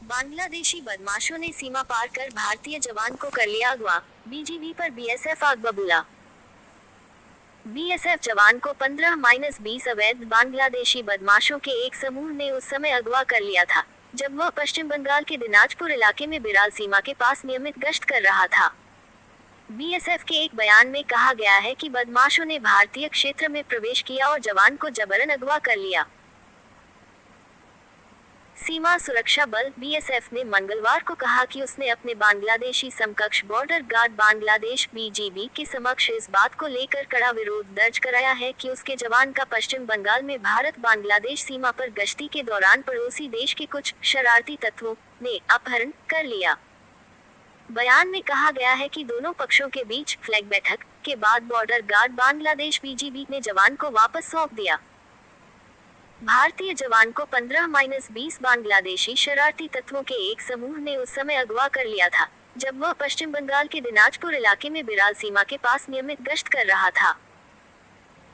बांग्लादेशी बदमाशों ने सीमा पार कर भारतीय जवान को कर लिया अगवा। बीजीबी पर बीएसएफ आग बबूला। बीएसएफ जवान को 15-20 अवैध बांग्लादेशी बदमाशों के एक समूह ने उस समय अगवा कर लिया था, जब वह पश्चिम बंगाल के दिनाजपुर इलाके में बिराल सीमा के पास नियमित गश्त कर रहा था। बीएसएफ के एक बयान में कहा गया है कि बदमाशों ने भारतीय क्षेत्र में प्रवेश किया और जवान को जबरन अगवा कर लिया। सीमा सुरक्षा बल बीएसएफ ने मंगलवार को कहा कि उसने अपने बांग्लादेशी समकक्ष बॉर्डर गार्ड बांग्लादेश बीजीबी के समक्ष इस बात को लेकर कड़ा विरोध दर्ज कराया है कि उसके जवान का पश्चिम बंगाल में भारत बांग्लादेश सीमा पर गश्ती के दौरान पड़ोसी देश के कुछ शरारती तत्वों ने अपहरण कर लिया। बयान में कहा गया है कि दोनों पक्षों के बीच फ्लैग बैठक के बाद बॉर्डर गार्ड बांग्लादेश बीजीबी ने जवान को वापस सौंप दिया। भारतीय जवान को 15-20 बांग्लादेशी शरारती तत्वों के एक समूह ने उस समय अगवा कर लिया था, जब वह पश्चिम बंगाल के दिनाजपुर इलाके में बिराल सीमा के पास नियमित गश्त कर रहा था।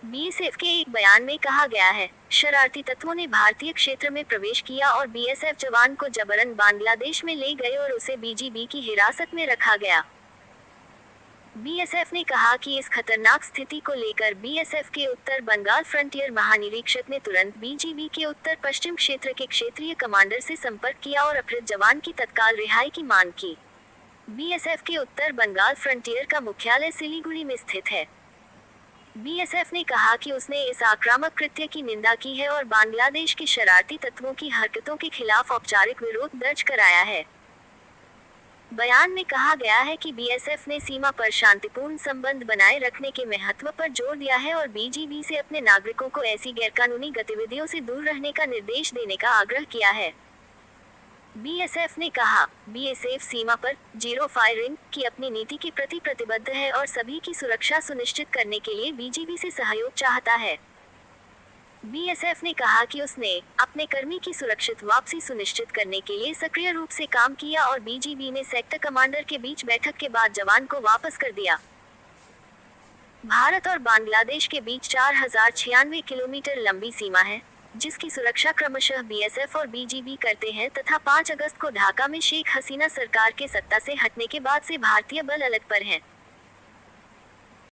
बीएसएफ के एक बयान में कहा गया है, शरारती तत्वों ने भारतीय क्षेत्र में प्रवेश किया और बीएसएफ जवान को जबरन बांग्लादेश में ले गए और उसे बीजीबी की हिरासत में रखा गया। बीएसएफ ने कहा कि इस खतरनाक स्थिति को लेकर बीएसएफ के उत्तर बंगाल फ्रंटियर महानिरीक्षक ने तुरंत बीजीबी के उत्तर पश्चिम क्षेत्र के क्षेत्रीय कमांडर से संपर्क किया और अपहृत जवान की तत्काल रिहाई की मांग की। बीएसएफ के उत्तर बंगाल फ्रंटियर का मुख्यालय सिलीगुड़ी में स्थित है। बीएसएफ ने कहा कि उसने इस आक्रामक कृत्य की निंदा की है और बांग्लादेश के शरारती तत्वों की हरकतों के खिलाफ औपचारिक विरोध दर्ज कराया है। बयान में कहा गया है कि बीएसएफ ने सीमा पर शांतिपूर्ण संबंध बनाए रखने के महत्व पर जोर दिया है और बीजीबी से अपने नागरिकों को ऐसी गैरकानूनी गतिविधियों से दूर रहने का निर्देश देने का आग्रह किया है। बीएसएफ ने कहा, बीएसएफ सीमा पर जीरो फायरिंग की अपनी नीति के प्रति प्रतिबद्ध है और सभी की सुरक्षा सुनिश्चित करने के लिए बीजीबी से सहयोग चाहता है। बीएसएफ ने कहा कि उसने अपने कर्मी की सुरक्षित वापसी सुनिश्चित करने के लिए सक्रिय रूप से काम किया और बीजीबी ने सेक्टर कमांडर के बीच बैठक के बाद जवान को वापस कर दिया। भारत और बांग्लादेश के बीच 4096 किलोमीटर लंबी सीमा है, जिसकी सुरक्षा क्रमशः बीएसएफ और बीजीबी करते हैं तथा 5 अगस्त को ढाका में शेख हसीना सरकार के सत्ता से हटने के बाद से भारतीय बल अलग पर हैं।